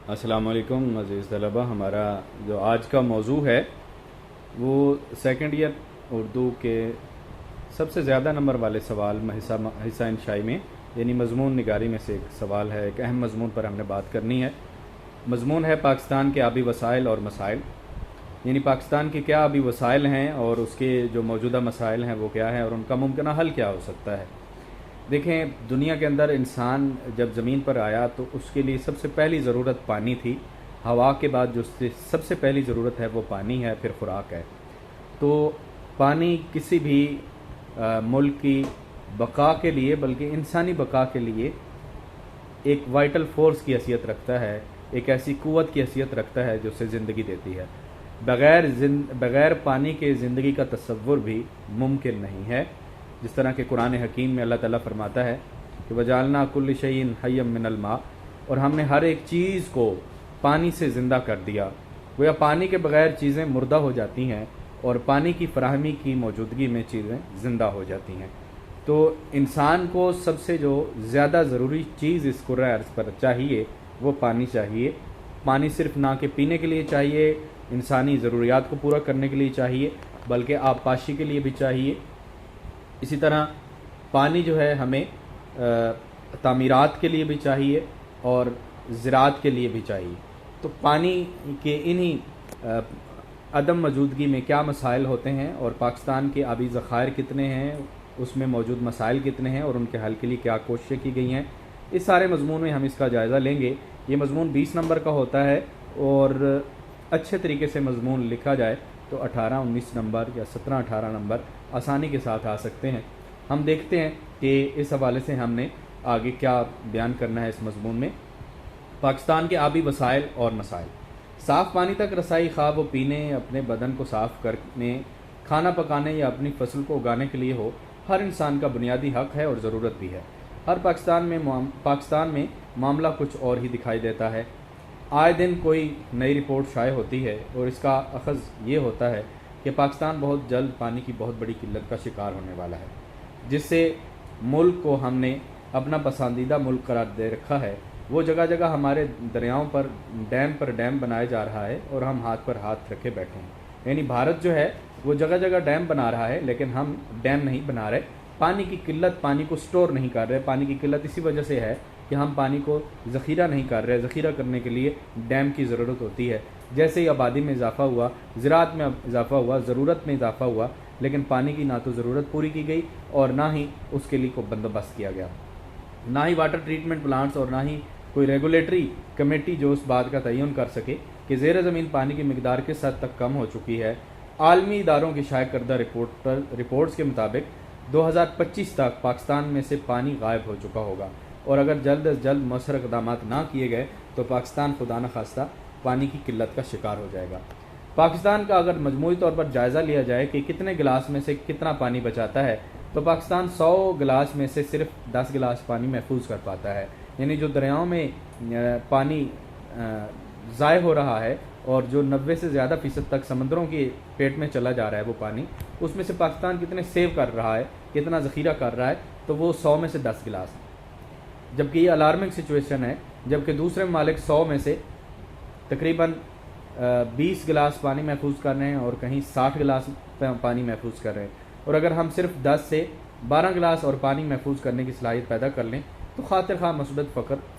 अस्सलाम वालेकुम अज़ीज़ तलबा। हमारा जो आज का मौजू है वो सेकंड ईयर उर्दू के सबसे ज़्यादा नंबर वाले सवाल में हिस्सा इंशाई में यानी मज़मून निगारी में से एक सवाल है। एक अहम मज़मून पर हमने बात करनी है। मज़मून है पाकिस्तान के आबी वसाइल और मसाइल, यानी पाकिस्तान के क्या आबी वसाइल हैं और उसके जो मौजूदा मसाइल हैं वो क्या हैं और उनका मुमकिन हल क्या हो सकता है। देखें, दुनिया के अंदर इंसान जब ज़मीन पर आया तो उसके लिए सबसे पहली ज़रूरत पानी थी। हवा के बाद जो सबसे पहली ज़रूरत है वो पानी है, फिर खुराक है। तो पानी किसी भी मुल्क की बका के लिए, बल्कि इंसानी बका के लिए एक वाइटल फोर्स की हैसियत रखता है, एक ऐसी कुव्वत की हैसियत रखता है जो उसे ज़िंदगी देती है। बग़ैर पानी के ज़िंदगी का तसव्वुर भी मुमकिन नहीं है। जिस तरह के कुरान हकीम में अल्लाह ताला फरमाता है कि वजालना कुल्ल शैइन हय्यम मिनल मा, और हमने हर एक चीज़ को पानी से ज़िंदा कर दिया। गोया पानी के बगैर चीज़ें मुर्दा हो जाती हैं और पानी की फराहमी की मौजूदगी में चीज़ें ज़िंदा हो जाती हैं। तो इंसान को सबसे जो ज़्यादा ज़रूरी चीज़ इस कुर्रा अर्ज़ पर चाहिए वो पानी चाहिए। पानी सिर्फ ना कि पीने के लिए चाहिए, इंसानी ज़रूरियात को पूरा करने के लिए चाहिए, बल्कि आबपाशी के लिए भी चाहिए। इसी तरह पानी जो है हमें तामीरात के लिए भी चाहिए और ज़राअत के लिए भी चाहिए। तो पानी के इन्हीं अदम मौजूदगी में क्या मसाइल होते हैं और पाकिस्तान के आबी ज़खायर कितने हैं, उसमें मौजूद मसाइल कितने हैं और उनके हल के लिए क्या कोशिशें की गई हैं, इस सारे मज़मून में हम इसका जायज़ा लेंगे। ये मज़मून 20 नंबर का होता है और अच्छे तरीके से मज़मून लिखा जाए तो 18-19 नंबर या 17-18 नंबर आसानी के साथ आ सकते हैं। हम देखते हैं कि इस हवाले से हमने आगे क्या बयान करना है इस मज़मून में। पाकिस्तान के आबी वसाइल और मसाइल। साफ़ पानी तक रसाई, खा वो पीने, अपने बदन को साफ़ करने, खाना पकाने या अपनी फसल को उगाने के लिए हो, हर इंसान का बुनियादी हक़ है और ज़रूरत भी है। हर पाकिस्तान में मामला कुछ और ही दिखाई देता है। आए दिन कोई नई रिपोर्ट शाये होती है और इसका अखज़ ये होता है कि पाकिस्तान बहुत जल्द पानी की बहुत बड़ी किल्लत का शिकार होने वाला है, जिससे मुल्क को हमने अपना पसंदीदा मुल्क करार दे रखा है। वो जगह जगह हमारे दरियाओं पर डैम बनाया जा रहा है और हम हाथ पर हाथ रखे बैठे हैं। यानी भारत जो है वो जगह जगह डैम बना रहा है, लेकिन हम डैम नहीं बना रहे। पानी की किल्लत, पानी को स्टोर नहीं कर रहे। पानी की किल्लत इसी वजह से है कि हम पानी को ज़ख़ीरा नहीं कर रहे। ज़ख़ीरा करने के लिए डैम की ज़रूरत होती है। जैसे ही आबादी में इजाफ़ा हुआ, ज़राअत में इजाफ़ा हुआ, ज़रूरत में इजाफ़ा हुआ, लेकिन पानी की ना तो ज़रूरत पूरी की गई और ना ही उसके लिए कोई बंदोबस्त किया गया। ना ही वाटर ट्रीटमेंट प्लांट्स और ना ही कोई रेगुलेटरी कमेटी जो उस बात का तयन कर सके कि ज़ेर ज़मीन पानी की मिकदार किस हद तक कम हो चुकी है। आलमी इदारों की शाया करदा रिपोर्ट्स के मुताबिक 2025 तक पाकिस्तान में से पानी गायब हो चुका होगा और अगर जल्द अज जल्द मौसर इक़दाम ना किए गए तो पाकिस्तान खुदा न खास्ता पानी की किल्लत का शिकार हो जाएगा। पाकिस्तान का अगर मजमूई तौर पर जायज़ा लिया जाए कि कितने गिलास में से कितना पानी बचाता है, तो पाकिस्तान 100 गिलास में से सिर्फ 10 गिलास पानी महफूज कर पाता है। यानी जो दरियाओं में पानी ज़ाय हो रहा है और जो 90 से ज़्यादा फ़ीसद तक समंदरों के पेट में चला जा रहा है वो पानी, उसमें से पाकिस्तान कितने सेव कर रहा है, कितना ज़ख़ीरा कर रहा है, तो वो 100 में से 10 गिलास है। जबकि ये अलार्मिंग सिचुएशन है, जबकि दूसरे ममालिक 100 में से तकरीबन 20 गिलास पानी महफूज कर रहे हैं और कहीं 60 गिलास पानी महफूज कर रहे हैं। और अगर हम सिर्फ 10 से 12 गिलास और पानी महफूज करने की सलाहियत पैदा कर लें तो खातिर खा मसबत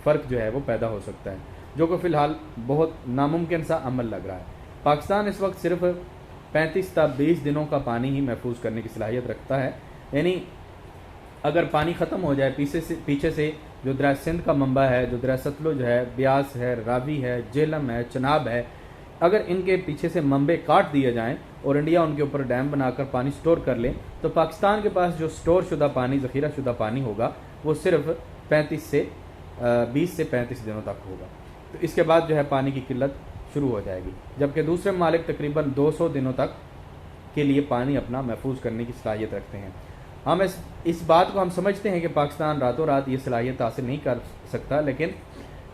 फ़र्क जो है वो पैदा हो सकता है, जो कि फ़िलहाल बहुत नामुमकिन सा अमल लग रहा है। पाकिस्तान इस वक्त सिर्फ 35 से 20 दिनों का पानी ही महफूज करने की सलाहियत रखता है। यानी अगर पानी ख़त्म हो जाए, पीछे से जो दरिया सिंध का मंबा है, जो दरिया सतलुज है, ब्यास है, रावी है, जेहलम है, चनाब है, अगर इनके पीछे से मंबे काट दिए जाएं और इंडिया उनके ऊपर डैम बनाकर पानी स्टोर कर ले, तो पाकिस्तान के पास जो स्टोर शुदा पानी, ज़ख़ीरा शुदा पानी होगा वो सिर्फ 20 से 35 दिनों तक होगा। तो इसके बाद जो है पानी की किल्लत शुरू हो जाएगी। जबकि दूसरे ममालिक तकरीबन 200 दिनों तक के लिए पानी अपना महफूज करने की सलाहियत रखते हैं। हम इस बात को हम समझते हैं कि पाकिस्तान रातों रात ये सलाहियत हासिल नहीं कर सकता, लेकिन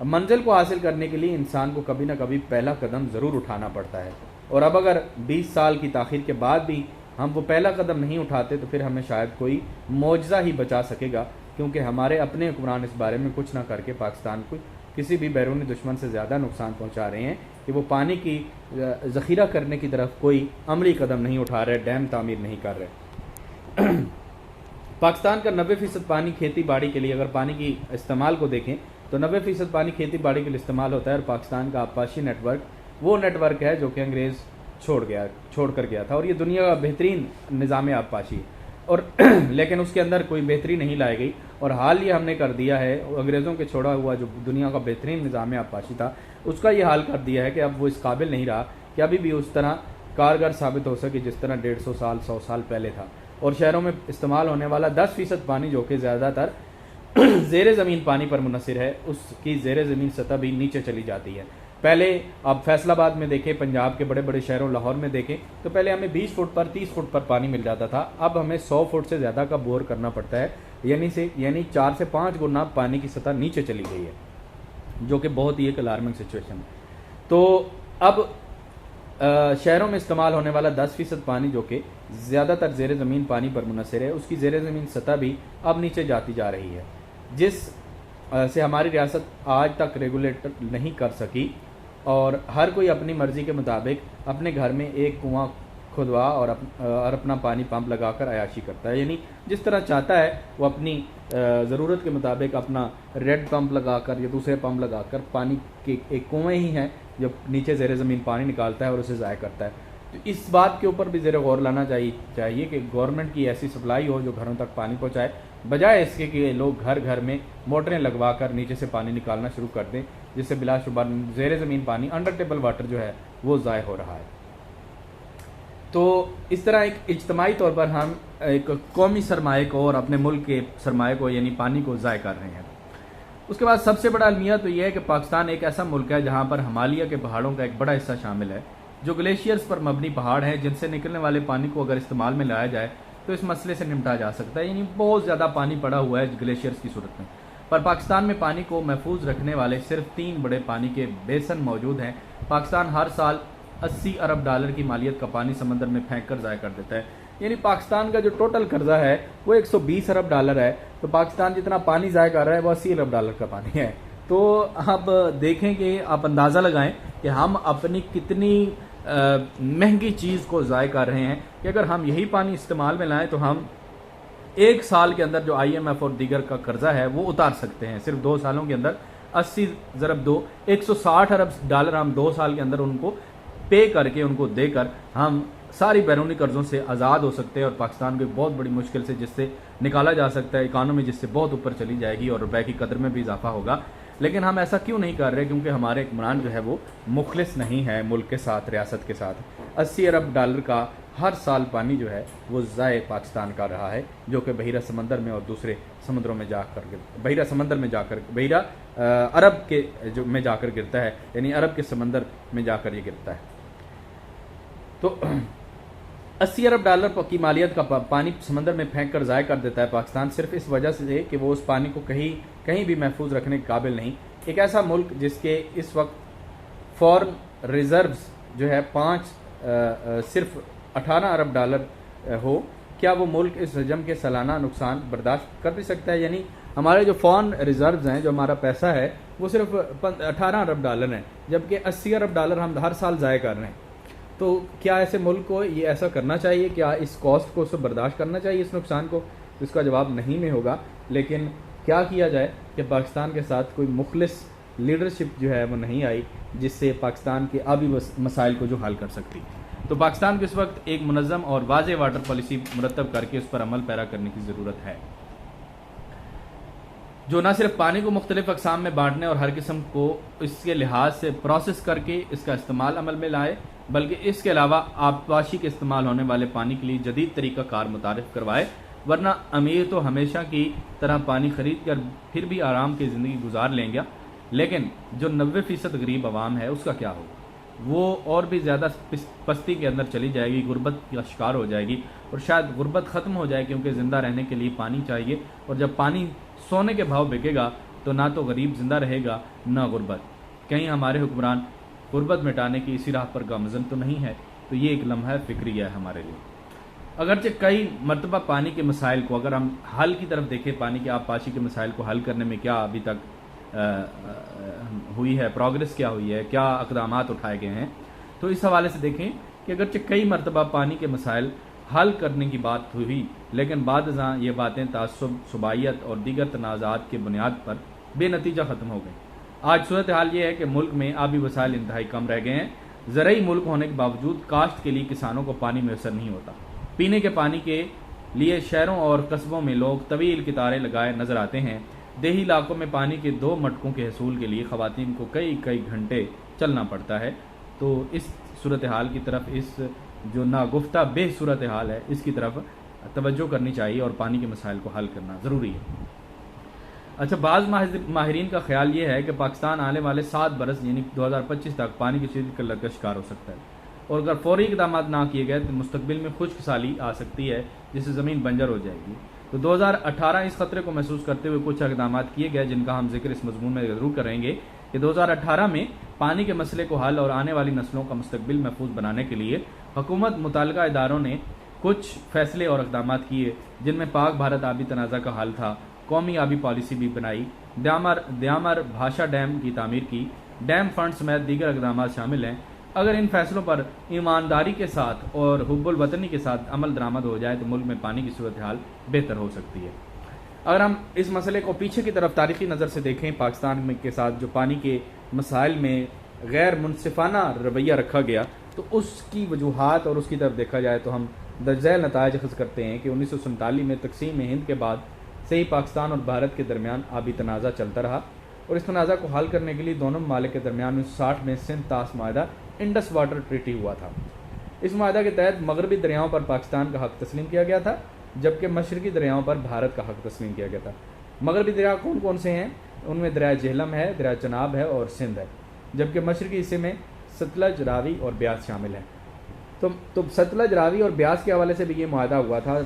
मंजिल को हासिल करने के लिए इंसान को कभी ना कभी पहला कदम ज़रूर उठाना पड़ता है। और अब अगर 20 साल की ताख़ीर के बाद भी हम वो पहला कदम नहीं उठाते तो फिर हमें शायद कोई मौजज़ा ही बचा सकेगा, क्योंकि हमारे अपने हुक्मरान इस बारे में कुछ ना करके पाकिस्तान को किसी भी बैरूनी दुश्मन से ज़्यादा नुकसान पहुंचा रहे हैं कि वो पानी की ज़ख़ीरा करने की तरफ कोई अमली कदम नहीं उठा रहे, डैम तामीर नहीं कर रहे। पाकिस्तान का 90% पानी खेती बाड़ी के लिए, अगर पानी की इस्तेमाल को देखें तो 90% पानी खेती बाड़ी के लिए इस्तेमाल होता है। और पाकिस्तान का आबपाशी नेटवर्क वो नेटवर्क है जो कि अंग्रेज़ छोड़ कर गया था, और ये दुनिया का बेहतरीन निज़ाम आबपाशी और लेकिन उसके अंदर कोई बेहतरी नहीं लाई गई। और हाल ये हमने कर दिया है, अंग्रेज़ों के छोड़ा हुआ जो दुनिया का बेहतरीन निज़ाम आबपाशी था उसका ये हाल कर दिया है कि अब वो इस काबिल नहीं रहा कि अभी भी उस तरह कारगर साबित हो सके जिस तरह 150 साल 100 साल पहले था। और शहरों में इस्तेमाल होने वाला 10% पानी जो कि ज़्यादातर ज़ेर ज़मीन पानी पर मुनहसर है, उसकी ज़ेर ज़मीन सतह भी नीचे चली जाती है। पहले आप फैसलाबाद में देखें, पंजाब के बड़े बड़े शहरों लाहौर में देखें तो पहले हमें 20 फुट पर 30 फुट पर पानी मिल जाता था, अब हमें 100 फुट से ज़्यादा का बोर करना पड़ता है, यानी 4 से 5 गुना पानी की सतह नीचे चली गई है, जो कि बहुत ही एक अलार्मिंग सिचुएशन है। तो अब शहरों में इस्तेमाल होने वाला 10% पानी जो कि ज़्यादातर ज़ेर ज़मीन पानी पर मुनहसर है, उसकी ज़ेर ज़मीन सतह भी अब नीचे जाती जा रही है, जिस से हमारी रियासत आज तक रेगुलेट नहीं कर सकी। और हर कोई अपनी मर्ज़ी के मुताबिक अपने घर में एक कुआं खुदवा और अपना पानी पंप लगाकर अयाशी करता है, यानी जिस तरह चाहता है वो अपनी ज़रूरत के मुताबिक अपना रेड पंप लगाकर या दूसरे पंप लगाकर पानी के एक कुएँ ही हैं जो नीचे ज़ेर ज़मीन पानी निकालता है और उसे ज़ाय करता है। तो इस बात के ऊपर भी ज़रा गौर लाना चाहिए कि गवर्नमेंट की ऐसी सप्लाई हो जो घरों तक पानी पहुँचाए, बजाय इसके कि लोग घर घर में मोटरें लगवा कर नीचे से पानी निकालना शुरू कर दें, जिससे बिलाशुबा ज़ेर ज़मीन पानी अंडर टेबल वाटर जो है वो ज़ाय हो रहा है। तो इस तरह एक इज्तमाही तौर पर हम एक कौमी सरमाए को और अपने मुल्क के सरमाए को यानी पानी को ज़ाय कर रहे हैं। उसके बाद सबसे बड़ा अलमिया तो यह है कि पाकिस्तान एक ऐसा मुल्क है जहाँ पर हिमालय के पहाड़ों का एक बड़ा हिस्सा शामिल है, जो ग्लेशियर्स पर मबनी पहाड़ हैं, जिनसे निकलने वाले पानी को अगर इस्तेमाल में लाया जाए तो इस मसले से निपटा जा सकता है। यानी बहुत ज़्यादा पानी पड़ा हुआ है ग्लेशियर्स की सूरत में, पर पाकिस्तान में पानी को महफूज रखने वाले सिर्फ 3 बड़े पानी के बेसन मौजूद हैं। पाकिस्तान हर साल 80 अरब डॉलर की मालियत का पानी समंदर में फेंक कर ज़ाय कर देता है, यानी पाकिस्तान का जो टोटल कर्जा है वो 120 अरब डॉलर है। तो पाकिस्तान जितना पानी ज़ाय कर रहा है वो 80 अरब डॉलर का पानी है। तो अब देखें कि आप अंदाज़ा लगाएं कि हम अपनी कितनी महंगी चीज़ को ज़ाय कर रहे हैं कि अगर हम यही पानी इस्तेमाल में लाएं तो हम 1 साल के अंदर जो IMF और दीगर का कर्जा है वो उतार सकते हैं। सिर्फ 2 सालों के अंदर 80 ज़रब 2 160 अरब डॉलर हम 2 साल के अंदर उनको पे करके उनको देकर हम सारी बैरूनी कर्जों से आज़ाद हो सकते हैं और पाकिस्तान को एक बहुत बड़ी मुश्किल से जिससे निकाला जा सकता है, इकानमी जिससे बहुत ऊपर चली जाएगी और रुपए की कदर में भी इजाफा होगा। लेकिन हम ऐसा क्यों नहीं कर रहे? क्योंकि हमारे इकरान जो है वो मुखलिस नहीं है मुल्क के साथ, रियासत के साथ। 80 अरब डॉलर का हर साल पानी जो है वो ज़ाय पाकिस्तान का रहा है, जो कि बहिरा समंदर में और दूसरे समुद्रों में जाकर बहिरा समंदर में जाकर बहिरा अरब के जो में जाकर गिरता है, यानी अरब के समंदर में जाकर ये गिरता है। तो 80 अरब डॉलर की मालियत का पानी समंदर में फेंक कर ज़ाय कर देता है पाकिस्तान, सिर्फ इस वजह से कि वो उस पानी को कहीं भी महफूज रखने के काबिल नहीं। एक ऐसा मुल्क जिसके इस वक्त फॉरेन रिजर्व्स जो है सिर्फ 18 अरब डॉलर हो, क्या वो मुल्क इस हजम के सालाना नुकसान बर्दाश्त कर भी सकता है? यानी हमारे जो फॉरेन रिजर्व्स हैं, जो हमारा पैसा है वो सिर्फ 18 अरब डॉलर हैं, जबकि 80 अरब डॉलर हम हर साल ज़ाय कर रहे हैं। तो क्या ऐसे मुल्क को ये ऐसा करना चाहिए? क्या इस कॉस्ट को उसे बर्दाश्त करना चाहिए, इस नुकसान को? इसका जवाब नहीं में होगा। लेकिन क्या किया जाए कि पाकिस्तान के साथ कोई मुखलिस लीडरशिप जो है वो नहीं आई जिससे पाकिस्तान के आबी मसाइल को जो हल कर सकती। तो पाकिस्तान को इस वक्त एक मुनज़्ज़म और वाज़ेह वाटर पॉलिसी मुरतब करके उस पर अमल पैरा करने की ज़रूरत है, जो न सिर्फ पानी को मुख्तलिफ अक़साम में बांटने और हर किस्म को इसके लिहाज से प्रोसेस करके इसका इस्तेमाल अमल में लाए, बल्कि इसके अलावा आबपाशी के इस्तेमाल होने वाले पानी के लिए जदीद तरीका कार मुतारिफ करवाए। वरना अमीर तो हमेशा की तरह पानी खरीद कर फिर भी आराम की ज़िंदगी गुजार लेंगे, लेकिन जो 90% गरीब आवाम है उसका क्या होगा? वो और भी ज़्यादा पस्ती के अंदर चली जाएगी, गुर्बत का शिकार हो जाएगी और शायद गुर्बत ख़त्म हो जाए, क्योंकि ज़िंदा रहने के लिए पानी चाहिए। और जब पानी सोने के भाव बिकेगा तो ना तो गरीब ज़िंदा रहेगा ना गुर्बत। कहीं हमारे हुक्मरान गुर्बत मिटाने की इसी राह पर गामज़न तो नहीं है? तो ये एक लम्हा फ़िक्रिया है हमारे लिए। अगरचे कई मरतबा पानी के मसाइल को अगर हम हल की तरफ देखें, पानी के आबपाशी के मसाइल को हल करने में क्या अभी तक हुई है, प्रोग्रेस क्या हुई है, क्या इक़दामात उठाए गए हैं। तो इस हवाले से देखें कि अगरचे कई मरतबा पानी के मसाइल हल करने की बात हुई, लेकिन बाद ये बातें तासुब, सुबाइयत और दीगर तनाज़ात की बुनियाद पर बेनतीजा ख़त्म हो गई। आज सूरत हाल ये है कि मुल्क में आबी वसाइल इंतहाई कम रह गए हैं। ज़रई मुल्क होने के बावजूद काश्त के लिए किसानों को पानी मैसर नहीं होता। पीने के पानी के लिए शहरों और कस्बों में लोग तवील कितारें लगाए नजर आते हैं। देही इलाकों में पानी के 2 मटकों के हसूल के लिए खवातीन को कई कई घंटे चलना पड़ता है। तो इस सूरत हाल की तरफ, इस जो नागुफ्ता बे सूरत हाल है, इसकी तरफ तवज्जो करनी चाहिए और पानी के मसाइल को हल करना ज़रूरी है। अच्छा, बाज़ माहिरीन का ख्याल ये है कि पाकिस्तान आने वाले 7 बरस यानी 2025 तक पानी की शदीद किल्लत का शिकार हो सकता है, और अगर फौरी इक़दाम ना किए गए तो मुस्तकबिल में खुश्क साली आ सकती है, जिससे ज़मीन बंजर हो जाएगी। तो 2018 इस खतरे को महसूस करते हुए कुछ इक़दाम किए गए, जिनका हम जिक्र इस मजमून में ज़रूर करेंगे कि 2018 में पानी के मसले को हल और आने वाली नस्लों का मुस्तकबिल महफूज बनाने के लिए हुकूमत मुताल्लिका इदारों ने कुछ फैसले और इक़दाम किए, जिनमें पाक भारत आबी तनाज़ा का हल था, कौमी आबी पॉलिसी भी बनाई, द्यामर भाषा डैम की तामीर की, डैम फंड समेत दीगर इक़दाम शामिल हैं। अगर इन फैसलों पर ईमानदारी के साथ और हुब्बुल वतनी के साथ अमल दरामद हो जाए तो मुल्क में पानी की सूरत हाल बेहतर हो सकती है। अगर हम इस मसले को पीछे की तरफ तारीखी नज़र से देखें, पाकिस्तान में के साथ जो पानी के मसाइल में गैर मुनसिफाना रवैया रखा गया, तो उसकी वजूहात और उसकी तरफ देखा जाए तो हम दर्जैल नताइज अख़ज़ करते हैं कि 1947 में तकसीम हिंद के बाद से ही पाकिस्तान और भारत के दरमियान आबी तनाज़ा चलता रहा, और इस तनाज़ा को हल करने के लिए दोनों ममालिक के दरमियान 1960 में सिंध तास माहिदा इंडस वाटर ट्रीटी हुआ था। इस माहिदा के तहत मगरबी दरियाओं पर पाकिस्तान का हक तस्लीम किया गया था, जबकि मशरकी दरियाओं पर भारत का हक तस्लीम किया गया था। मगरबी दरिया कौन कौन से हैं? उनमें दरिया झेलम है, दरिया चनाब है और सिंध है, जबकि मशरकी हिस्से में सतलज, रावी और ब्यास शामिल हैं। तो सतलज, रावी और ब्यास के हवाले से भी ये माहिदा हुआ था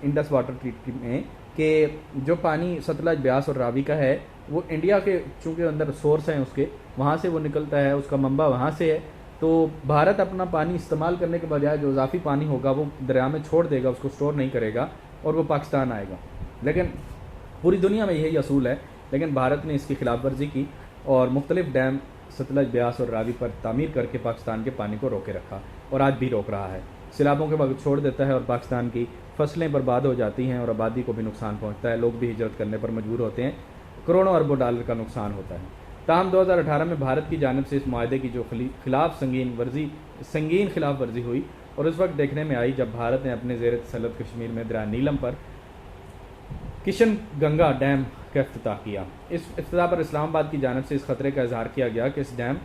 इंडस वाटर ट्रीटी में कि जो पानी सतलज, ब्यास और रावी का है वो इंडिया के चूँकि अंदर सोर्स हैं उसके, वहाँ से वो निकलता है, उसका मंबा वहाँ से है। तो भारत अपना पानी इस्तेमाल करने के बजाय जो इजाफी पानी होगा वो दरिया में छोड़ देगा, उसको स्टोर नहीं करेगा और वो पाकिस्तान आएगा। लेकिन पूरी दुनिया में यही असूल है, लेकिन भारत ने इसकी खिलाफ वर्जी की और मुख्तलिफ डैम सतलज, ब्यास और रावी पर तामीर करके पाकिस्तान के पानी को रोके रखा और आज भी रोक रहा है। सैलाबों के वक्त छोड़ देता है और पाकिस्तान की फसलें बर्बाद हो जाती हैं और आबादी को भी नुकसान पहुँचता है, लोग भी हिजरत करने पर मजबूर होते हैं, करोड़ों अरबों डॉलर का नुकसान होता है। ताहम 2018 में भारत की जानिब से इस माहदे की जो संगीन खिलाफ वर्जी हुई और उस वक्त देखने में आई जब भारत ने अपने ज़ेर तसल्लुत कश्मीर में दरिया नीलम पर किशन गंगा डैम का इफ्तिताह किया। इस इफ्तिताह पर इस्लामाबाद की जानिब से इस खतरे का इजहार किया गया कि इस डैम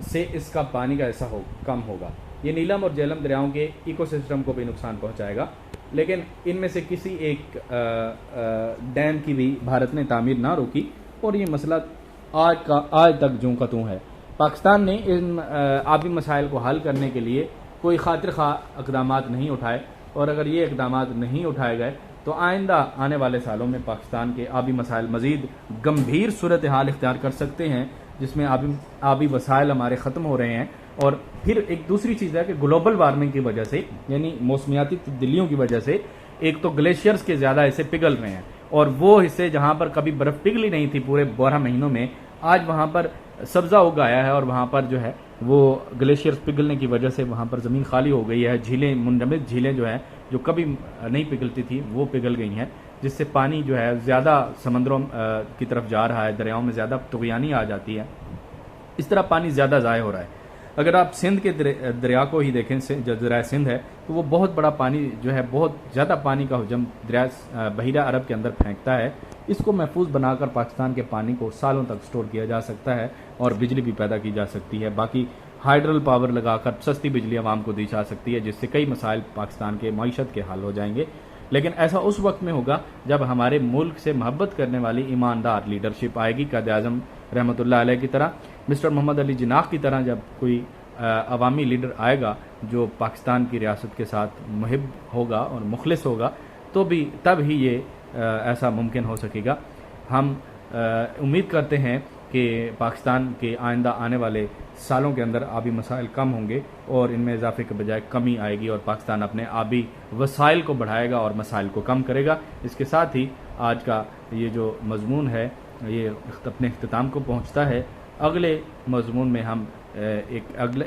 से इसका पानी का ऐसा कम होगा। ये नीलम और झेलम दरियाओं के इकोसिस्टम को भी नुकसान पहुँचाएगा, लेकिन इनमें से किसी एक डैम की भी भारत ने तामीर ना रोकी और ये मसला आज तक जूं का तूं है। पाकिस्तान ने इन आबी मसाइल को हल करने के लिए कोई खातिर खा इक़दाम नहीं उठाए, और अगर ये इक़दाम नहीं उठाए गए तो आइंदा आने वाले सालों में पाकिस्तान के आबी मसाइल मज़ीद गंभीर सूरत हाल इख्तियार कर सकते हैं, जिसमें आबी वसाइल हमारे ख़त्म हो रहे हैं। और फिर एक दूसरी चीज़ है कि ग्लोबल वार्मिंग की वजह से, यानी मौसमियाती तब्दीलियों की वजह से, एक तो ग्लेशियर्स के ज़्यादा हिस्से पिघल रहे हैं, और वो हिस्से जहाँ पर कभी बर्फ़ पिघली नहीं थी पूरे 12 महीनों में, आज वहाँ पर सब्ज़ा उग आया है और वहाँ पर जो है वो ग्लेशियर्स पिघलने की वजह से वहाँ पर ज़मीन खाली हो गई है। झीलें, मुंजमद झीलें जो है जो कभी नहीं पिघलती थी वो पिघल गई हैं, जिससे पानी जो है ज़्यादा समंदरों की तरफ जा रहा है, दरियाओं में ज़्यादा तुग़यानी आ जाती है, इस तरह पानी ज़्यादा ज़ाय हो रहा है। अगर आप सिंध के दरिया को ही देखें, जो दरिया सिंध है, तो वो बहुत बड़ा पानी जो है, बहुत ज़्यादा पानी का हुजम दरिया बहिरा अरब के अंदर फेंकता है। इसको महफूज बनाकर पाकिस्तान के पानी को सालों तक स्टोर किया जा सकता है और बिजली भी पैदा की जा सकती है। बाकी हाइड्रल पावर लगाकर सस्ती बिजली आवाम को दी जा सकती है, जिससे कई मसाइल पाकिस्तान के मईशत के हल हो जाएंगे। लेकिन ऐसा उस वक्त में होगा जब हमारे मुल्क से मोहब्बत करने वाली ईमानदार लीडरशिप आएगी, कायद-ए-आज़म रहमतुल्लाह अलैह की तरह, मिस्टर मोहम्मद अली जिन्नाह की तरह जब कोई अवामी लीडर आएगा जो पाकिस्तान की रियासत के साथ मुहिब होगा और मुखलिस होगा, तो भी तब ही ये ऐसा मुमकिन हो सकेगा। हम उम्मीद करते हैं कि पाकिस्तान के आइंदा आने वाले सालों के अंदर आबी मसाइल कम होंगे और इनमें इजाफे के बजाय कमी आएगी और पाकिस्तान अपने आबी वसाइल को बढ़ाएगा और मसाइल को कम करेगा। इसके साथ ही आज का ये जो मजमून है ये अपने इख्तिताम को पहुँचता है। अगले मज़मून में हम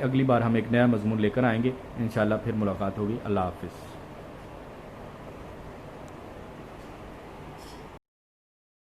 अगली बार हम एक नया मज़मून लेकर आएंगे। इंशाअल्लाह फिर मुलाकात होगी। अल्लाह हाफ़िज़।